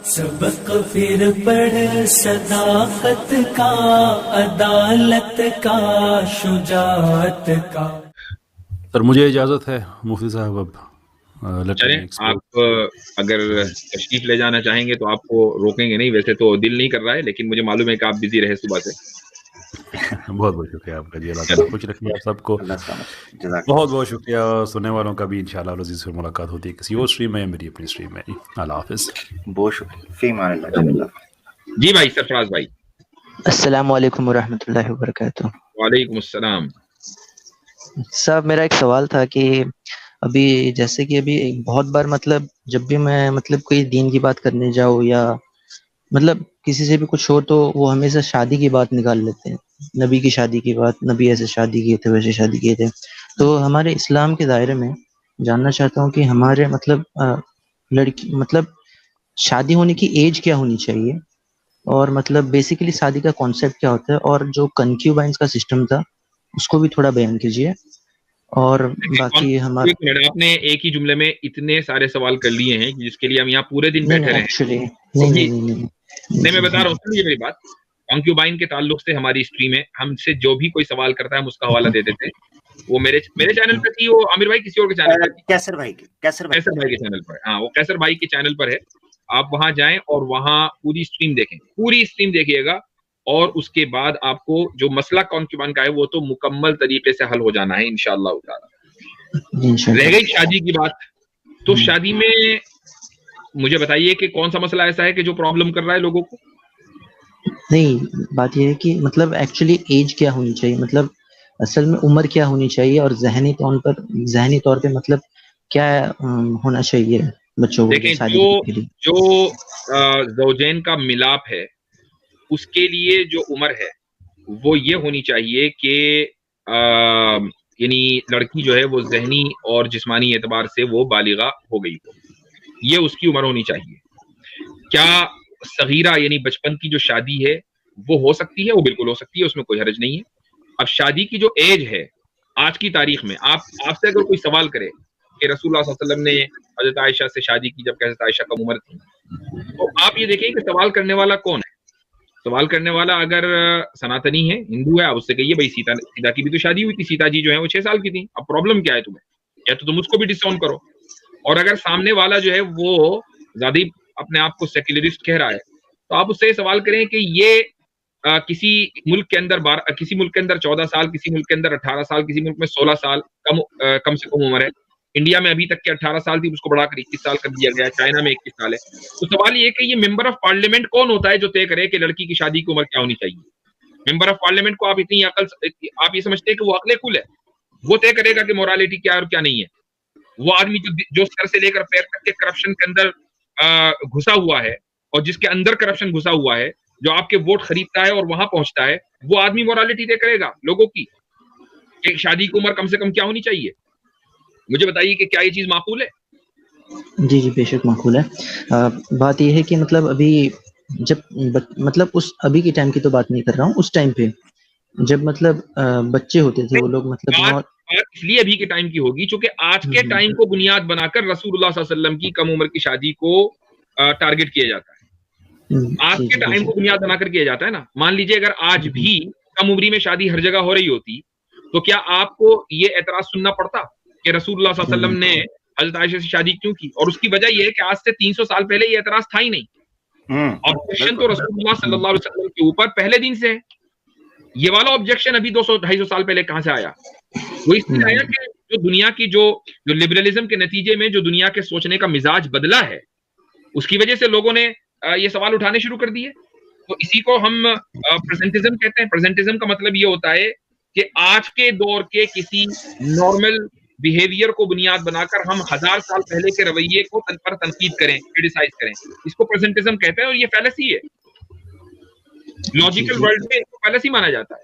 سبق پھر پڑھ صداقت کا، عدالت کا، شجاعت کا. سر مجھے اجازت ہے مفتی صاحب. اب چلیں آپ اگر تشریف لے جانا چاہیں گے تو آپ کو روکیں گے نہیں، ویسے تو دل نہیں کر رہا ہے، لیکن مجھے معلوم ہے کہ آپ بزی رہے صبح سے. بہت بہت شکریہ آپ کا جی. اللہ تعالیٰ خوش رکھیے آپ سب کو. بہت بہت شکریہ. سننے والوں کا بھی انشاءاللہ العزیز پھر ملاقات ہوتی ہے کسی اور اسٹریم میں، میری اپنی اسٹریم میں. اللہ حافظ. بہت شکریہ. فی امان اللہ. جی بھائی سرفراز بھائی. السلام علیکم ورحمۃ اللہ وبرکاتہ. وعلیکم السلام. صاحب میرا ایک سوال تھا کہ ابھی جیسے کہ ابھی بہت بار مطلب جب بھی میں مطلب کوئی دین کی بات کرنے جاؤں یا مطلب کسی سے بھی کچھ ہو تو وہ ہمیشہ شادی کی بات نکال لیتے ہیں، نبی کی شادی کی بات، نبی ایسے شادی کیے تھے ویسے شادی کیے تھے. تو ہمارے اسلام کے دائرے میں جاننا چاہتا ہوں کہ ہمارے مطلب لڑکی مطلب شادی ہونے کی ایج کیا ہونی چاہیے، اور مطلب بیسیکلی شادی کا کانسیپٹ کیا ہوتا ہے، اور جو کنکیوبائنس کا سسٹم تھا اس کو بھی تھوڑا بیان کیجیے. اور باقی ہمارا آپ نے ایک ہی جملے میں اتنے سارے سوال کر لیے ہیں جس کے لیے ہم یہاں پورے دن بیٹھے رہے ہیں. ایکچولی نہیں میں بتا رہا ہوں سنیے میری بات. کنکیوبائن کے تعلق سے ہماری ہسٹری میں ہم سے جو بھی کوئی سوال کرتا ہے ہم اس کا حوالہ دے دیتے ہیں. وہ میرے چینل پہ تھی، وہ عامر بھائی کسی اور کے چینل پر، کیسر بھائی کے چینل پر. ہاں وہ کیسر بھائی کے چینل پر ہے. آپ وہاں جائیں اور وہاں پوری اسٹریم دیکھیں، پوری اسٹریم دیکھیے گا، اور اس کے بعد آپ کو جو مسئلہ کنکیوبائن کا ہے وہ تو مکمل طریقے سے حل ہو جانا ہے انشاءاللہ تعالی. رہ گئی شادی کی بات، تو شادی میں مجھے بتائیے کہ کون سا مسئلہ ایسا ہے کہ جو پرابلم کر رہا ہے لوگوں کو. نہیں، بات یہ ہے کہ مطلب ایکچولی ایج کیا ہونی چاہیے، مطلب اصل میں عمر کیا ہونی چاہیے، اور ذہنی طور پہ مطلب کیا ہونا چاہیے بچوں کو دیکھیں شادی کے لیے. جو زوجین کا ملاپ ہے اس کے لیے جو عمر ہے وہ یہ ہونی چاہیے کہ یعنی لڑکی جو ہے وہ ذہنی اور جسمانی اعتبار سے وہ بالغہ ہو گئی ہو، یہ اس کی عمر ہونی چاہیے. کیا صغیرہ یعنی بچپن کی جو شادی ہے وہ ہو سکتی ہے؟ وہ بالکل ہو سکتی ہے، اس میں کوئی حرج نہیں ہے. اب شادی کی جو ایج ہے آج کی تاریخ میں، آپ سے اگر کوئی سوال کرے کہ رسول اللہ صلی اللہ علیہ وسلم نے حضرت عائشہ سے شادی کی جب کہ حضرت عائشہ کا عمر تھی، تو آپ یہ دیکھیں کہ سوال کرنے والا کون ہے. سوال کرنے والا اگر سناتنی ہے، ہندو ہے، آپ اس سے کہیے بھائی سیتا کی بھی تو شادی ہوئی تھی، سیتا جی جو ہے وہ 6 سال کی تھی، اب پرابلم کیا ہے تمہیں، یا تو تم اس کو بھی ڈساؤن کرو. اور اگر سامنے والا جو ہے وہ زیادہ اپنے آپ کو سیکولرسٹ کہہ رہا ہے تو آپ اس سے سوال کریں کہ یہ کسی ملک کے اندر 14 سال، کسی ملک کے اندر 18 سال، کسی ملک میں 16 سال کم سے کم عمر ہے. انڈیا میں ابھی تک کے 18 سال تھی، اس کو بڑھا کر 21 سال کر دیا گیا ہے، چائنا میں 21 سال ہے. تو سوال یہ کہ یہ ممبر آف پارلیمنٹ کون ہوتا ہے جو طے کرے کہ لڑکی کی شادی کی عمر کیا ہونی چاہیے؟ ممبر آف پارلیمنٹ کو آپ یہ سمجھتے ہیں کہ وہ عقل کل ہے، وہ طے کرے گا کہ مورالٹی کیا ہے اور کیا نہیں ہے. وہ آدمی جو سر سے لے کر پیر تک کے کرپشن کے اندر گھسا ہوا ہے، اور جس کے اندر کرپشن گھسا ہوا ہے، جو آپ کے ووٹ خریدتا ہے اور وہاں پہنچتا ہے، وہ آدمی مورالٹی طے کرے گا لوگوں کی کہ شادی کی عمر کم سے کم کیا ہونی چاہیے. مجھے بتائیے کہ کیا یہ چیز معقول ہے؟ جی بے شک معقول ہے. بات یہ ہے کہ مطلب ابھی جب مطلب اس ابھی کے ٹائم کی تو بات نہیں کر رہا ہوں، اس ٹائم پہ جب مطلب بچے ہوتے تھے وہ لوگ مطلب بات اس لیے ابھی کے ٹائم کی ہوگی چونکہ آج کے ٹائم کو بنیاد بنا کر رسول اللہ صلی اللہ علیہ وسلم کی کم عمر کی شادی کو ٹارگٹ کیا جاتا ہے. آج کے ٹائم کو بنیاد بنا کر کیا جاتا ہے نا. مان لیجئے اگر آج بھی کم عمری میں شادی ہر جگہ ہو رہی ہوتی تو کیا آپ کو یہ اعتراض سننا پڑتا کہ رسول اللہ صلی اللہ علیہ وسلم نے حضرت عائشہ سے شادی کیوں کی؟ اور اس کی وجہ یہ ہے کہ آج سے 300 سال پہلے یہ اعتراض تھا ہی نہیں. آبجیکشن تو رسول اللہ صلی اللہ علیہ وسلم کے اوپر پہلے دن سے ہے. یہ والا آبجیکشن ابھی 200-250 سال پہلے کہاں سے آیا؟ وہ اس لیے آیا کہ جو دنیا کی جو لبرلزم کے نتیجے میں جو دنیا کے سوچنے کا مزاج بدلا ہے، اس کی وجہ سے لوگوں نے یہ سوال اٹھانے شروع کر دیے. تو اسی کو ہم پریزنٹزم کہتے ہیں. پریزنٹزم کا مطلب یہ ہوتا ہے کہ آج کے دور کے کسی نارمل بیہیویئر کو بنیاد بنا کر ہم 1000 سال پہلے کے رویے کو پر تنقید کریں، کرٹیسائز کریں. اس کو پریزنٹزم کہتے ہیں، اور یہ فیلسی ہے. لاجیکل ورلڈ میں اس کو فیلسی مانا جاتا ہے.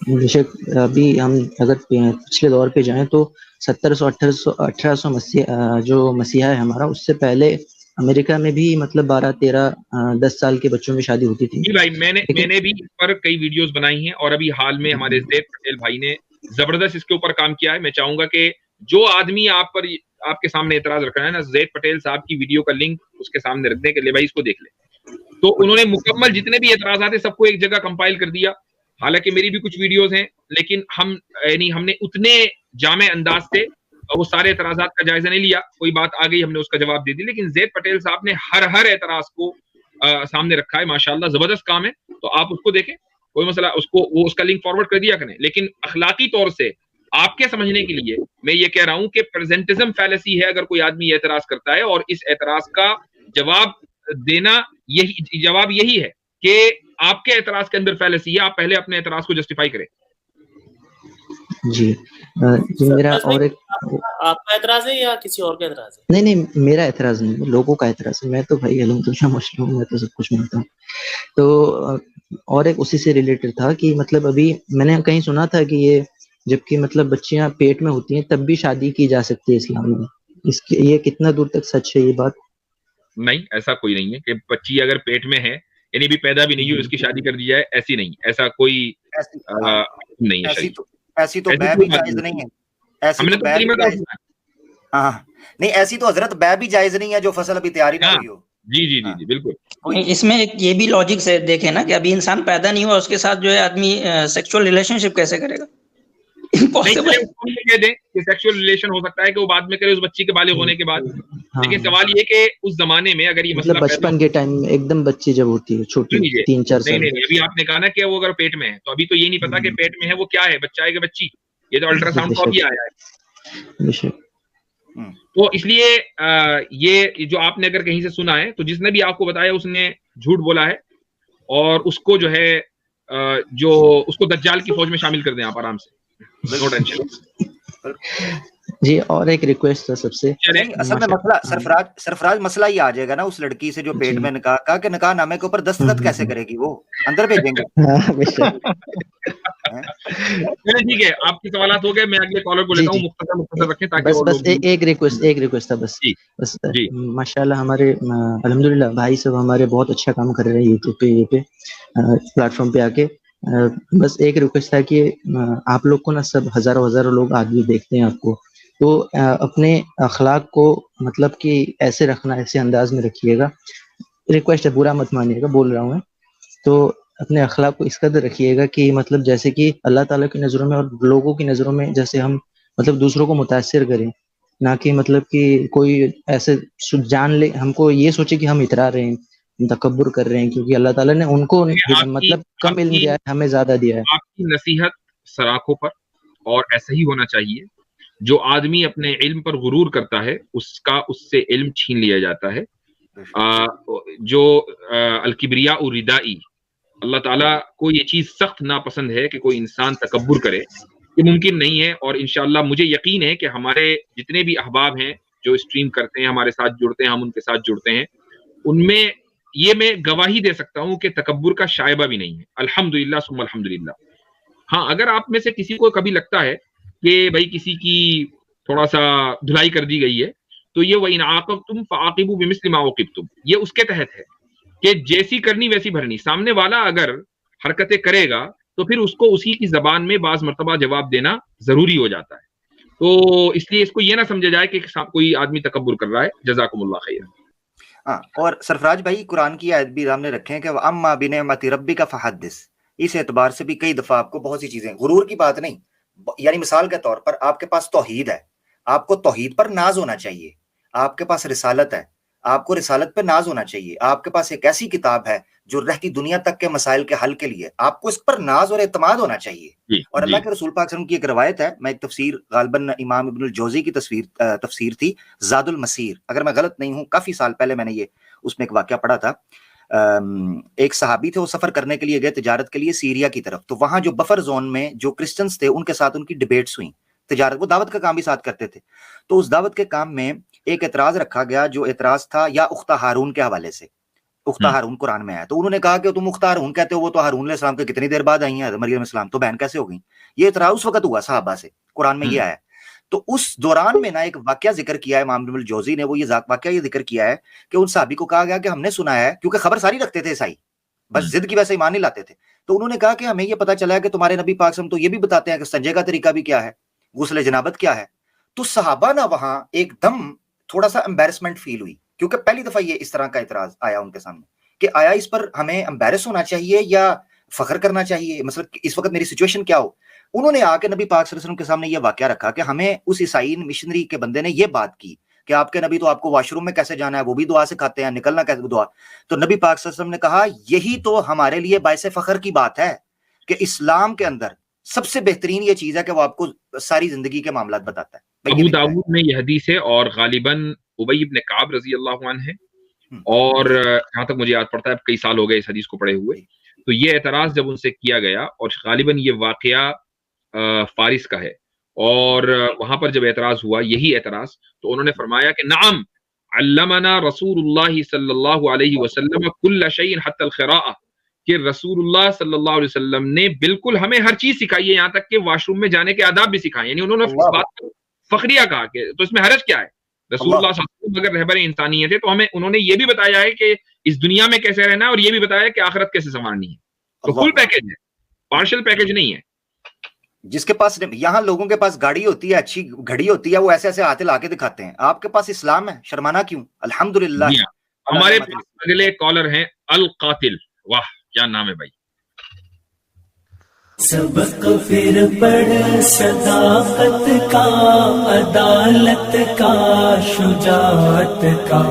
بے شک ابھی ہم اگر پچھلے دور پہ جائیں تو 1700-1800 جو مسیحا ہے ہمارا، اس سے پہلے امریکہ میں بھی مطلب 12-13-10 سال کے بچوں میں شادی ہوتی تھی. جی بھائی، میں نے بھی اس پر کئی ویڈیوز بنائی ہیں، اور ابھی حال میں ہمارے زید پٹیل بھائی نے زبردست اس کے اوپر کام کیا ہے. میں چاہوں گا کہ جو آدمی آپ پر آپ کے سامنے اعتراض رکھ رہا ہے نا، زید پٹیل صاحب کی ویڈیو کا لنک اس کے سامنے رکھ دیں کہ لے بھائی اس کو دیکھ لے. تو انہوں نے مکمل جتنے بھی اعتراضات ہیں سب کو ایک جگہ کمپائل کر دیا. حالانکہ میری بھی کچھ ویڈیوز ہیں، لیکن ہم نے اتنے جامع انداز سے وہ سارے اعتراضات کا جائزہ نہیں لیا. کوئی بات آ گئی ہم نے اس کا جواب دے دی، لیکن زید پٹیل صاحب نے ہر اعتراض کو سامنے رکھا ہے. ماشاءاللہ زبردست کام ہے. تو آپ اس کو دیکھیں، کوئی مسئلہ، اس کا لنک فارورڈ کر دیا کریں. لیکن اخلاقی طور سے آپ کے سمجھنے کے لیے میں یہ کہہ رہا ہوں کہ پریزنٹزم فیلسی ہے. اگر کوئی آدمی اعتراض کرتا ہے اور اس اعتراض کا جواب دینا یہی ہے کہ آپ کے اعتراض کے اندر فیلسی ہے، آپ پہلے اپنے اعتراض کو جسٹیفائی کریں. جی میرا اور ایک آپ کا اعتراض ہے یا کسی اور کا اعتراض ہے؟ نہیں میرا اعتراض نہیں، لوگوں کا اعتراض ہے. میں تو بھائی الحمدللہ مسلم ہوں، میں تو سب کچھ مانتا ہوں. تو اور ایک اسی سے ریلیٹڈ تھا کہ مطلب ابھی میں نے کہیں سنا تھا کہ یہ جبکہ مطلب بچیاں پیٹ میں ہوتی ہیں تب بھی شادی کی جا سکتی ہے اسلام میں. یہ کتنا دور تک سچ ہے یہ بات؟ نہیں، ایسا کوئی نہیں ہے کہ بچی اگر پیٹ میں ہے یعنی بھی پیدا بھی نہیں ہوئی اس کی شادی کر دی جائے. ایسی نہیں، ایسا کوئی نہیں ہے. ایسی تو بے بھی جائز نہیں ہے. ہم نے تو کلمہ کا سنا ہے. ہاں نہیں، ایسی تو حضرت بے بھی جائز نہیں ہے جو فصل ابھی تیاری نہ ہوئی ہو. جی بالکل. اس میں ایک یہ بھی لاجک سے دیکھیں نا کہ ابھی انسان پیدا نہیں ہوا، اس کے ساتھ جو ہے آدمی سیکچوئل ریلیشن شپ کیسے کرے گا؟ کہہ دیں کہ سیکشل ریلیشن ہو سکتا ہے کہ وہ بعد میں کرے اس بچی کے بالغ ہونے کے بعد. لیکن سوال یہ کہ اس زمانے میں اگر یہ مطلب بچپن کے ٹائم ایک دم بچی جب ہوتی ہے چھوٹی 3-4 سال. نہیں، ابھی آپ نے کہا نا کہ وہ اگر پیٹ میں ہے تو ابھی تو یہ نہیں پتا کہ پیٹ میں ہے وہ کیا ہے، بچہ ہے کہ بچی. یہ تو الٹرا ساؤنڈ کو ابھی آیا ہے. تو اس لیے یہ جو آپ نے اگر کہیں سے سنا ہے تو جس نے بھی آپ کو بتایا اس نے جھوٹ بولا ہے، اور اس کو جو ہے جو اس کو دجال کی فوج میں شامل کر دیں آپ آرام سے. No tension. جی اور ایک ریکویسٹ تھا سب سے. اصل میں مسئلہ سرفراز مسئلہ یہ آ جائے گا نا اس لڑکی سے جو پیٹ میں نکاح کا کہ نکاح نامے کے اوپر دستخط کیسے کرے گی، وہ اندر بھیجیں گے. ٹھیک ہے، آپ کے سوالات ہو گئے. میں اگلے کالر کو لیتا ہوں. مختصر رکھیں تاکہ بس ایک ریکویسٹ تھا بس. ماشاءاللہ ہمارے الحمدللہ بھائی سب ہمارے بہت اچھا کام کر رہے ہیں یوٹیوب پہ یہ پلیٹ فارم پہ آ کے. بس ایک ریکویسٹ تھا کہ آپ لوگ کو نا سب ہزاروں لوگ آدمی دیکھتے ہیں آپ کو، تو اپنے اخلاق کو مطلب کہ ایسے رکھنا، ایسے انداز میں رکھیے گا. ریکویسٹ ہے، برا مت مانیے گا، بول رہا ہوں میں. تو اپنے اخلاق کو اس قدر رکھیے گا کہ مطلب جیسے کہ اللہ تعالیٰ کی نظروں میں اور لوگوں کی نظروں میں جیسے ہم مطلب دوسروں کو متاثر کریں، نہ کہ مطلب کہ کوئی ایسے جان لے ہم کو یہ سوچے کہ ہم اترا رہے ہیں، تکبر کر رہے ہیں، کیونکہ اللہ تعالیٰ نے ان کو مطلب کم علم دیا ہے، ہمیں زیادہ دیا ہے. آپ کی نصیحت سراخوں پر، اور ایسا ہی ہونا چاہیے. جو آدمی اپنے علم پر غرور کرتا ہے اس سے علم چھین لیا جاتا ہے. جو الکبریاء ردائی، اللہ تعالیٰ کو یہ چیز سخت ناپسند ہے کہ کوئی انسان تکبر کرے. یہ ممکن نہیں ہے. اور انشاءاللہ مجھے یقین ہے کہ ہمارے جتنے بھی احباب ہیں جو اسٹریم کرتے ہیں، ہمارے ساتھ جڑتے ہیں، ہم ان کے ساتھ جڑتے ہیں، ان میں یہ میں گواہی دے سکتا ہوں کہ تکبر کا شائبہ بھی نہیں ہے. الحمدللہ ثم الحمدللہ. ہاں اگر آپ میں سے کسی کو کبھی لگتا ہے کہ بھائی کسی کی تھوڑا سا دھلائی کر دی گئی ہے تو یہ وَإِنْ عَاقَبْتُمْ فَعَاقِبُوا بِمِثْلِ مَا عُوقِبْتُمْ، یہ اس کے تحت ہے کہ جیسی کرنی ویسی بھرنی. سامنے والا اگر حرکتیں کرے گا تو پھر اس کو اسی کی زبان میں بعض مرتبہ جواب دینا ضروری ہو جاتا ہے. تو اس لیے اس کو یہ نہ سمجھا جائے کہ کوئی آدمی تکبر کر رہا ہے. جزاکم اللہ خیر. اور سرفراز بھائی قرآن کی آیت بھی سامنے رکھیں کہ وَأَمَّا بِنِعْمَةِ رَبِّكَ فَحَدِّثْ. اس اعتبار سے بھی کئی دفعہ آپ کو بہت سی چیزیں، غرور کی بات نہیں، یعنی مثال کے طور پر آپ کے پاس توحید ہے، آپ کو توحید پر ناز ہونا چاہیے. آپ کے پاس رسالت ہے، آپ کو رسالت پہ ناز ہونا چاہیے. آپ کے پاس ایک ایسی کتاب ہے جو رہتی دنیا تک کے مسائل کے حل کے لیے، آپ کو اس پر ناز اور اعتماد ہونا چاہیے. اور اللہ کے رسول پاک صلی اللہ علیہ وسلم کی ایک روایت ہے، میں ایک تفسیر غالباً امام ابن الجوزی کی تفسیر تھی زاد المسیر، اگر میں غلط نہیں ہوں، کافی سال پہلے میں نے یہ اس میں ایک واقعہ پڑھا تھا. ایک صحابی تھے، وہ سفر کرنے کے لیے گئے تجارت کے لیے سیریا کی طرف. تو وہاں جو بفر زون میں جو کرسچنز تھے ان کے ساتھ ان کی ڈیبیٹس ہوئیں تجارت، وہ دعوت کا کام بھی ساتھ کرتے تھے. تو اس دعوت کے کام میں ایک اعتراض رکھا گیا، جو اعتراض تھا یا اختہ ہارون کے حوالے سے. اختہ ہارون قرآن میں آیا، تو انہوں نے کہا کہ تم اختہ ہارون کہتے ہو، وہ تو ہارون علیہ السلام کے کتنی دیر بعد آئی ہیں، مریم علیہ السلام تو بہن کیسے ہو گئی. یہ اعتراض اس وقت ہوا صحابہ سے، قرآن میں یہ آیا. تو اس دوران میں نا ایک واقعہ ذکر کیا ہے امام ابن الجوزی نے، وہ یہ واقعہ یہ ذکر کیا ہے کہ ان صحابی کو کہا گیا کہ ہم نے سنا ہے، کیونکہ خبر ساری رکھتے تھے عیسائی، بس ضد کی وجہ سے ایمان نہیں لاتے تھے. تو انہوں نے کہا کہ ہمیں یہ پتا چلا ہے کہ تمہارے نبی پاک صلی اللہ علیہ وسلم تو یہ بھی بتاتے ہیں کہ سنجے کا طریقہ بھی کیا ہے، غسل جنابت کیا ہے. تو صحابہ نا وہاں ایک دم تھوڑا سا امبیرسمنٹ فیل ہوئی، کیونکہ پہلی دفعہ یہ اس طرح کا اعتراض آیا ان کے سامنے کہ آیا اس پر ہمیں امبیرس ہونا چاہیے یا فخر کرنا چاہیے، مثلا اس وقت میری سچویشن کیا ہو. انہوں نے آ کے نبی پاک صلی اللہ علیہ وسلم کے سامنے یہ واقعہ رکھا کہ ہمیں اس عیسائی مشنری کے بندے نے یہ بات کی کہ آپ کے نبی تو آپ کو واش روم میں کیسے جانا ہے وہ بھی دعا سے کھاتے ہیں، نکلنا کیسے دعا. تو نبی پاک صلی اللہ علیہ وسلم نے کہا یہی تو ہمارے لیے باعث فخر کی بات ہے کہ اسلام کے اندر سب سے بہترین یہ چیز ہے کہ وہ آپ کو ساری زندگی کے معاملات بتاتا ہے. ابو داؤد میں یہ حدیث ہے اور غالباً ابی بن کعب رضی اللہ عنہ ہے، اور جہاں تک مجھے یاد پڑتا ہے کئی سال ہو گئے اس حدیث کو پڑھے ہوئے. تو یہ اعتراض جب ان سے کیا گیا، اور غالباً یہ واقعہ فارس کا ہے، اور وہاں پر جب اعتراض ہوا یہی اعتراض، تو انہوں نے فرمایا کہ نعم علمنا رسول اللہ صلی اللہ علیہ وسلم کل شیء حتی القراءۃ، کہ رسول اللہ صلی اللہ علیہ وسلم نے بالکل ہمیں ہر چیز سکھائی ہے، یہاں تک کہ واش روم میں جانے کے آداب بھی سکھائے. یعنی انہوں نے اس بات کو فخریہ کہا کہ تو اس میں حرج کیا ہے، رسول اللہ صلی اللہ علیہ وسلم اگر رہبر انسانیت ہے تو ہمیں انہوں نے یہ بھی بتایا ہے کہ اس دنیا میں کیسے رہنا ہے، اور یہ بھی بتایا ہے کہ آخرت کیسے سنوارنی ہے. تو فل پیکج ہے، پارشل پیکج نہیں ہے. جس کے پاس یہاں لوگوں کے پاس گاڑی ہوتی ہے، اچھی گھڑی ہوتی ہے، وہ ایسے ایسے ہاتھ لا کے دکھاتے ہیں. آپ کے پاس اسلام ہے، شرمانا کیوں؟ الحمدللہ. ہمارے پاس اگلے کالر ہیں القاتل. واہ کیا نام ہے بھائی. سبق پھر پڑھ صداقت کا، عدالت کا، شجاعت کا،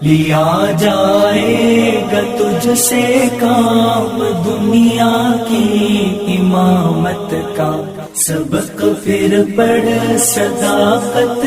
لیا جائے گا تجھ سے کام دنیا کی امامت کا. سبق پھر پڑھ صداقت